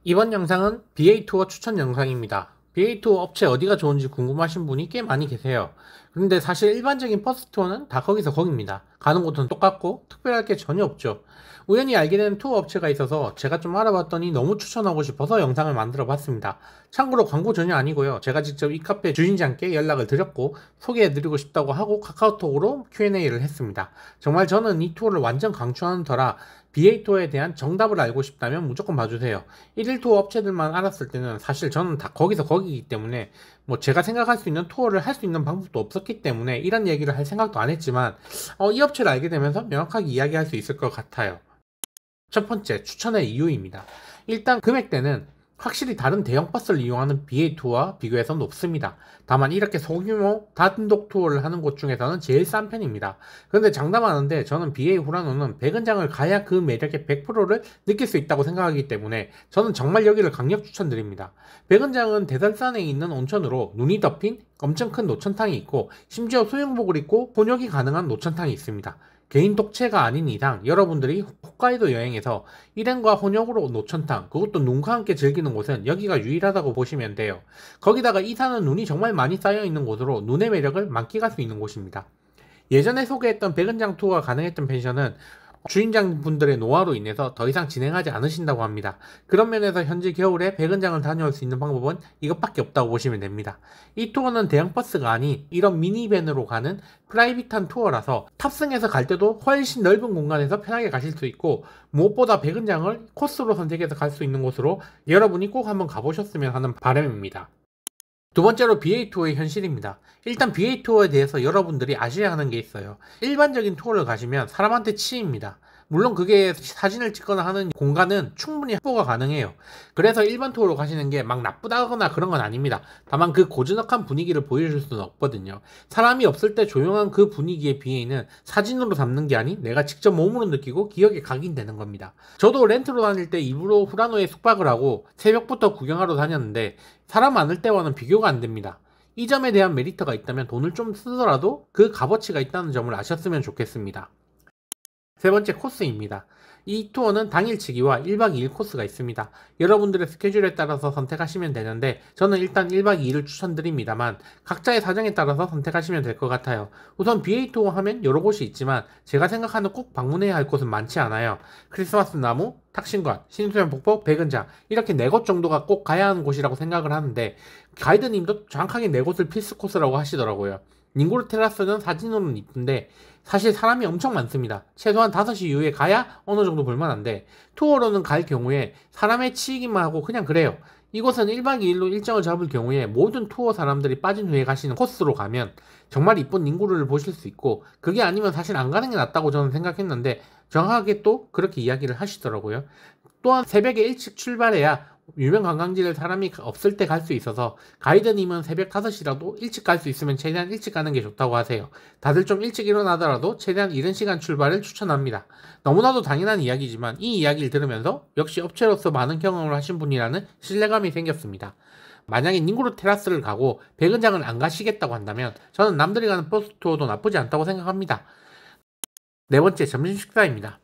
이번 영상은 BA 투어 추천 영상입니다. BA 투어 업체 어디가 좋은지 궁금하신 분이 꽤 많이 계세요. 그런데 사실 일반적인 버스 투어는 다 거기서 거깁니다. 가는 곳은 똑같고 특별할 게 전혀 없죠. 우연히 알게 된 투어 업체가 있어서 제가 좀 알아봤더니 너무 추천하고 싶어서 영상을 만들어 봤습니다. 참고로 광고 전혀 아니고요. 제가 직접 이 카페 주인장께 연락을 드렸고 소개해드리고 싶다고 하고 카카오톡으로 Q&A를 했습니다. 정말 저는 이 투어를 완전 강추하는 터라 BA 투어에 대한 정답을 알고 싶다면 무조건 봐주세요. 1일 투어 업체들만 알았을 때는 사실 저는 다 거기서 거기이기 때문에 뭐 제가 생각할 수 있는 투어를 할 수 있는 방법도 없었기 때문에 이런 얘기를 할 생각도 안 했지만 이 업체를 알게 되면서 명확하게 이야기할 수 있을 것 같아요. 첫 번째, 추천의 이유입니다. 일단 금액대는 확실히 다른 대형 버스를 이용하는 BA2와 비교해서 높습니다. 다만 이렇게 소규모 단독 투어를 하는 곳 중에서는 제일 싼 편입니다. 그런데 장담하는데 저는 BA 후라노는 백은장을 가야 그 매력의 100%를 느낄 수 있다고 생각하기 때문에 저는 정말 여기를 강력 추천드립니다. 백은장은 대설산에 있는 온천으로 눈이 덮인 엄청 큰 노천탕이 있고 심지어 수영복을 입고 혼욕이 가능한 노천탕이 있습니다. 개인 독채가 아닌 이상 여러분들이 홋카이도 여행에서 일행과 혼욕으로 노천탕, 그것도 눈과 함께 즐기는 곳은 여기가 유일하다고 보시면 돼요. 거기다가 이 산은 눈이 정말 많이 쌓여 있는 곳으로 눈의 매력을 만끽할 수 있는 곳입니다. 예전에 소개했던 백은장 투어가 가능했던 펜션은 주인장분들의 노화로 인해서 더 이상 진행하지 않으신다고 합니다. 그런 면에서 현재 겨울에 백은장을 다녀올 수 있는 방법은 이것밖에 없다고 보시면 됩니다. 이 투어는 대형 버스가 아닌 이런 미니밴으로 가는 프라이빗한 투어라서 탑승해서 갈 때도 훨씬 넓은 공간에서 편하게 가실 수 있고 무엇보다 백은장을 코스로 선택해서 갈 수 있는 곳으로 여러분이 꼭 한번 가보셨으면 하는 바람입니다. 두 번째로 BA 투어의 현실입니다. 일단 BA 투어에 대해서 여러분들이 아셔야 하는 게 있어요. 일반적인 투어를 가시면 사람한테 치입니다. 물론 그게 사진을 찍거나 하는 공간은 충분히 확보가 가능해요. 그래서 일반 투어로 가시는 게 막 나쁘다거나 그런 건 아닙니다. 다만 그 고즈넉한 분위기를 보여줄 수는 없거든요. 사람이 없을 때 조용한 그 분위기의 BA는 사진으로 담는 게 아닌 내가 직접 몸으로 느끼고 기억에 각인되는 겁니다. 저도 렌트로 다닐 때 일부러 후라노에 숙박을 하고 새벽부터 구경하러 다녔는데 사람 많을 때와는 비교가 안 됩니다. 이 점에 대한 메리트가 있다면 돈을 좀 쓰더라도 그 값어치가 있다는 점을 아셨으면 좋겠습니다. 세 번째, 코스입니다. 이 투어는 당일치기와 1박 2일 코스가 있습니다. 여러분들의 스케줄에 따라서 선택하시면 되는데 저는 일단 1박 2일을 추천드립니다만 각자의 사정에 따라서 선택하시면 될 것 같아요. 우선 BA 투어 하면 여러 곳이 있지만 제가 생각하는 꼭 방문해야 할 곳은 많지 않아요. 크리스마스 나무, 탁신관, 신수연 폭포, 백은장 이렇게 4곳 정도가 꼭 가야 하는 곳이라고 생각을 하는데 가이드님도 정확하게 4곳을 필수 코스라고 하시더라고요. 닝고르 테라스는 사진으로는 이쁜데 사실 사람이 엄청 많습니다. 최소한 5시 이후에 가야 어느 정도 볼만한데 투어로는 갈 경우에 사람에 치이기만 하고 그냥 그래요. 이곳은 1박 2일로 일정을 잡을 경우에 모든 투어 사람들이 빠진 후에 가시는 코스로 가면 정말 이쁜 닝고르를 보실 수 있고 그게 아니면 사실 안 가는 게 낫다고 저는 생각했는데 정확하게 또 그렇게 이야기를 하시더라고요. 또한 새벽에 일찍 출발해야 유명 관광지를 사람이 없을 때 갈 수 있어서 가이드님은 새벽 5시라도 일찍 갈 수 있으면 최대한 일찍 가는 게 좋다고 하세요. 다들 좀 일찍 일어나더라도 최대한 이른 시간 출발을 추천합니다. 너무나도 당연한 이야기지만 이 이야기를 들으면서 역시 업체로서 많은 경험을 하신 분이라는 신뢰감이 생겼습니다. 만약에 닝구르 테라스를 가고 백은장을 안 가시겠다고 한다면 저는 남들이 가는 버스 투어도 나쁘지 않다고 생각합니다. 네 번째, 점심 식사입니다.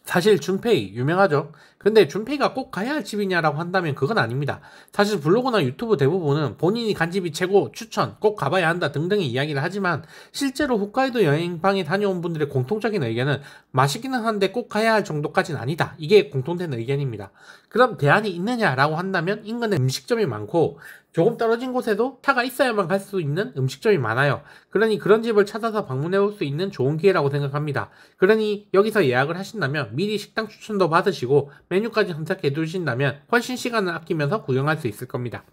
사실 준페이 유명하죠. 근데 준페이가 꼭 가야 할 집이냐라고 한다면 그건 아닙니다. 사실 블로그나 유튜브 대부분은 본인이 간 집이 최고, 추천, 꼭 가봐야 한다 등등의 이야기를 하지만 실제로 홋카이도 여행방에 다녀온 분들의 공통적인 의견은 맛있기는 한데 꼭 가야 할 정도까지는 아니다. 이게 공통된 의견입니다. 그럼 대안이 있느냐라고 한다면 인근에 음식점이 많고 조금 떨어진 곳에도 차가 있어야만 갈 수 있는 음식점이 많아요. 그러니 그런 집을 찾아서 방문해 볼 수 있는 좋은 기회라고 생각합니다. 그러니 여기서 예약을 하신다면 미리 식당 추천도 받으시고 메뉴까지 선택해 두신다면 훨씬 시간을 아끼면서 구경할 수 있을 겁니다.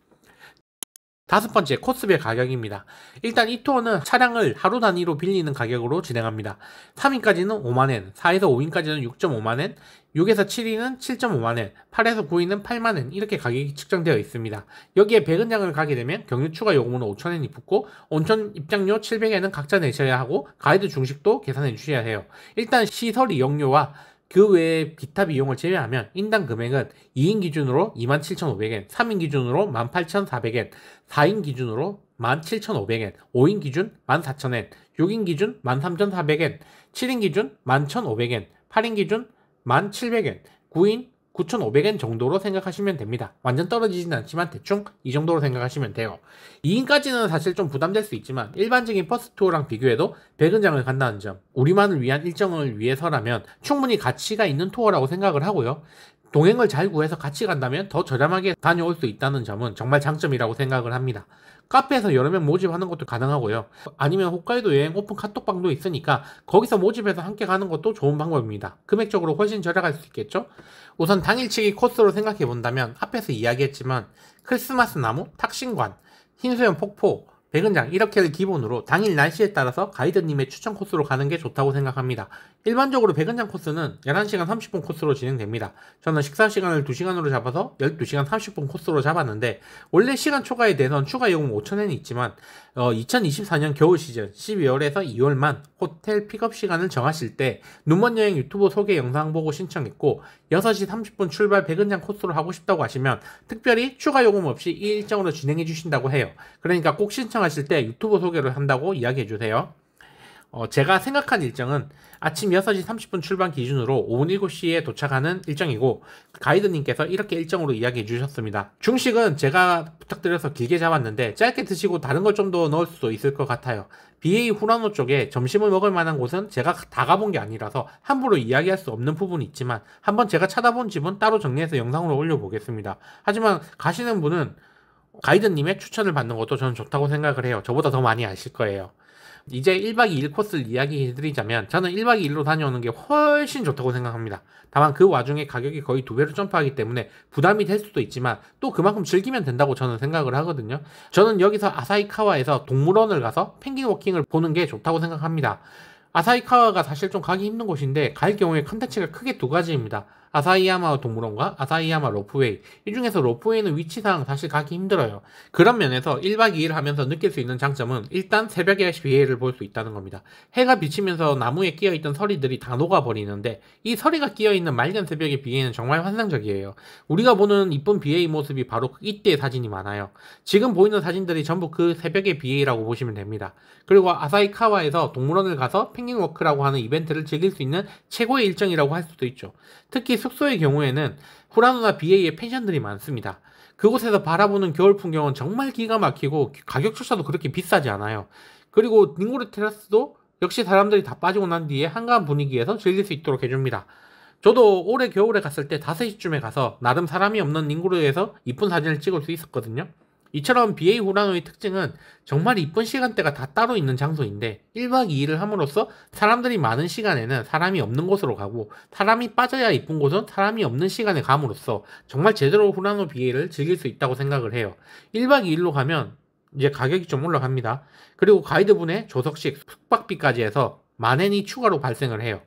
다섯 번째, 코스별 가격입니다. 일단 이 투어는 차량을 하루 단위로 빌리는 가격으로 진행합니다. 3인까지는 5만엔, 4에서 5인까지는 6.5만엔, 6에서 7인은 7.5만엔, 8에서 9인은 8만엔 이렇게 가격이 측정되어 있습니다. 여기에 백은장을 가게 되면 경유 추가 요금은 5천엔이 붙고 온천 입장료 700엔은 각자 내셔야 하고 가이드 중식도 계산해 주셔야 해요. 일단 시설 이용료와 그 외에 기타 비용을 제외하면 인당 금액은 2인 기준으로 27,500엔, 3인 기준으로 18,400엔, 4인 기준으로 17,500엔, 5인 기준 14,000엔, 6인 기준 13,400엔, 7인 기준 11,500엔, 8인 기준 1,700엔, 9인 9,500엔 정도로 생각하시면 됩니다. 완전 떨어지진 않지만 대충 이 정도로 생각하시면 돼요. 2인까지는 사실 좀 부담될 수 있지만 일반적인 버스 투어랑 비교해도 백은장을 간다는 점, 우리만을 위한 일정을 위해서라면 충분히 가치가 있는 투어라고 생각을 하고요. 동행을 잘 구해서 같이 간다면 더 저렴하게 다녀올 수 있다는 점은 정말 장점이라고 생각을 합니다. 카페에서 여러 명 모집하는 것도 가능하고요. 아니면 홋카이도 여행 오픈 카톡방도 있으니까 거기서 모집해서 함께 가는 것도 좋은 방법입니다. 금액적으로 훨씬 저렴할 수 있겠죠? 우선 당일치기 코스로 생각해 본다면 앞에서 이야기했지만 크리스마스 나무, 탁신관, 흰수염 폭포, 백은장 이렇게를 기본으로 당일 날씨에 따라서 가이드님의 추천 코스로 가는 게 좋다고 생각합니다. 일반적으로 백은장 코스는 11시간 30분 코스로 진행됩니다. 저는 식사 시간을 2시간으로 잡아서 12시간 30분 코스로 잡았는데 원래 시간 초과에 대해서는 추가 요금 5,000엔이 있지만 2024년 겨울 시즌 12월에서 2월만 호텔 픽업 시간을 정하실 때 눈먼 여행 유튜브 소개 영상 보고 신청했고 6시 30분 출발 백은장 코스로 하고 싶다고 하시면 특별히 추가 요금 없이 이 일정으로 진행해 주신다고 해요. 그러니까 꼭 신청하실 때 유튜브 소개를 한다고 이야기해 주세요. 제가 생각한 일정은 아침 6시 30분 출발 기준으로 오후 7시에 도착하는 일정이고 가이드님께서 이렇게 일정으로 이야기해 주셨습니다. 중식은 제가 부탁드려서 길게 잡았는데 짧게 드시고 다른 걸 좀 더 넣을 수도 있을 것 같아요. BA 후라노 쪽에 점심을 먹을 만한 곳은 제가 다 가본 게 아니라서 함부로 이야기할 수 없는 부분이 있지만 한번 제가 찾아본 집은 따로 정리해서 영상으로 올려보겠습니다. 하지만 가시는 분은 가이드님의 추천을 받는 것도 저는 좋다고 생각을 해요. 저보다 더 많이 아실 거예요. 이제 1박 2일 코스를 이야기해드리자면 저는 1박 2일로 다녀오는 게 훨씬 좋다고 생각합니다. 다만 그 와중에 가격이 거의 2배로 점프하기 때문에 부담이 될 수도 있지만 또 그만큼 즐기면 된다고 저는 생각을 하거든요. 저는 여기서 아사히카와에서 동물원을 가서 펭귄 워킹을 보는 게 좋다고 생각합니다. 아사히카와가 사실 좀 가기 힘든 곳인데 갈 경우에 컨텐츠가 크게 두 가지입니다. 아사히야마 동물원과 아사히야마 로프웨이. 이 중에서 로프웨이는 위치상 사실 가기 힘들어요. 그런 면에서 1박 2일 하면서 느낄 수 있는 장점은 일단 새벽에 비해를 볼 수 있다는 겁니다. 해가 비치면서 나무에 끼어있던 서리들이 다 녹아버리는데 이 서리가 끼어있는 맑은 새벽의 비에는 정말 환상적이에요. 우리가 보는 이쁜 비에의 모습이 바로 이때의 사진이 많아요. 지금 보이는 사진들이 전부 그 새벽의 비에이라고 보시면 됩니다. 그리고 아사히카와에서 동물원을 가서 펭귄 워크라고 하는 이벤트를 즐길 수 있는 최고의 일정이라고 할 수도 있죠. 특히 숙소의 경우에는 후라노나 BA의 펜션들이 많습니다. 그곳에서 바라보는 겨울 풍경은 정말 기가 막히고 가격조차도 그렇게 비싸지 않아요. 그리고 닝고르 테라스도 역시 사람들이 다 빠지고 난 뒤에 한가한 분위기에서 즐길 수 있도록 해줍니다. 저도 올해 겨울에 갔을 때 5시쯤에 가서 나름 사람이 없는 닝고르에서 이쁜 사진을 찍을 수 있었거든요. 이처럼 BA 후라노의 특징은 정말 이쁜 시간대가 다 따로 있는 장소인데 1박 2일을 함으로써 사람들이 많은 시간에는 사람이 없는 곳으로 가고 사람이 빠져야 이쁜 곳은 사람이 없는 시간에 감으로써 정말 제대로 후라노 BA를 즐길 수 있다고 생각을 해요. 1박 2일로 가면 이제 가격이 좀 올라갑니다. 그리고 가이드분의 조석식, 숙박비까지 해서 10,000엔이 추가로 발생을 해요.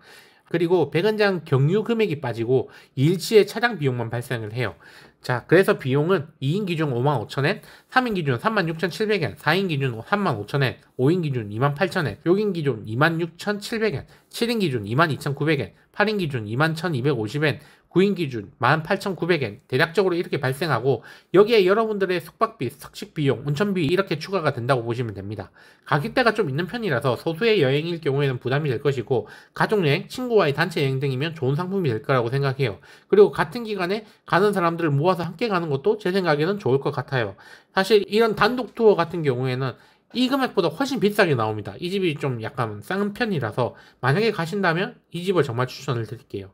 그리고 백은장 경유 금액이 빠지고 2일치의 차량 비용만 발생을 해요. 자, 그래서 비용은 2인 기준 55,000엔, 3인 기준 36,700엔, 4인 기준 35,000엔, 5인 기준 28,000엔, 6인 기준 26,700엔, 7인 기준 22,900엔, 8인 기준 21,250엔, 9인 기준 18,900엔 대략적으로 이렇게 발생하고 여기에 여러분들의 숙박비, 석식비용, 운전비 이렇게 추가가 된다고 보시면 됩니다. 가격대가 좀 있는 편이라서 소수의 여행일 경우에는 부담이 될 것이고 가족여행, 친구와의 단체 여행 등이면 좋은 상품이 될 거라고 생각해요. 그리고 같은 기간에 가는 사람들을 모아서 함께 가는 것도 제 생각에는 좋을 것 같아요. 사실 이런 단독 투어 같은 경우에는 이 금액보다 훨씬 비싸게 나옵니다. 이 집이 좀 약간 싼 편이라서 만약에 가신다면 이 집을 정말 추천을 드릴게요.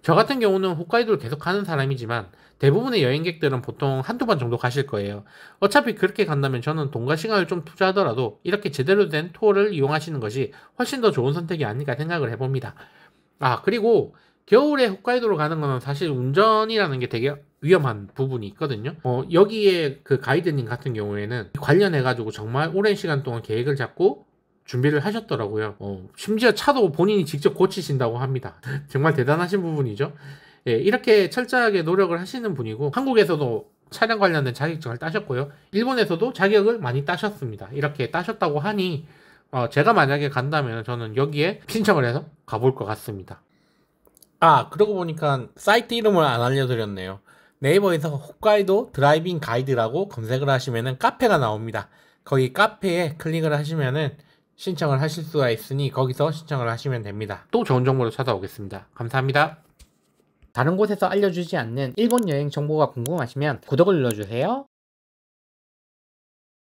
저 같은 경우는 홋카이도를 계속 가는 사람이지만 대부분의 여행객들은 보통 한두 번 정도 가실 거예요. 어차피 그렇게 간다면 저는 돈과 시간을 좀 투자하더라도 이렇게 제대로 된 투어를 이용하시는 것이 훨씬 더 좋은 선택이 아닐까 생각을 해봅니다. 그리고 겨울에 홋카이도로 가는 거는 사실 운전이라는 게 되게 위험한 부분이 있거든요. 여기에 그 가이드님 같은 경우에는 관련해가지고 정말 오랜 시간 동안 계획을 잡고 준비를 하셨더라고요. 심지어 차도 본인이 직접 고치신다고 합니다. 정말 대단하신 부분이죠. 예, 이렇게 철저하게 노력을 하시는 분이고 한국에서도 차량 관련된 자격증을 따셨고요. 일본에서도 자격을 많이 따셨습니다. 이렇게 따셨다고 하니 제가 만약에 간다면 저는 여기에 신청을 해서 가볼 것 같습니다. 그러고 보니까 사이트 이름을 안 알려드렸네요. 네이버에서 홋카이도 드라이빙 가이드라고 검색을 하시면은 카페가 나옵니다. 거기 카페에 클릭을 하시면은 신청을 하실 수가 있으니 거기서 신청을 하시면 됩니다. 또 좋은 정보로 찾아오겠습니다. 감사합니다. 다른 곳에서 알려주지 않는 일본 여행 정보가 궁금하시면 구독을 눌러주세요.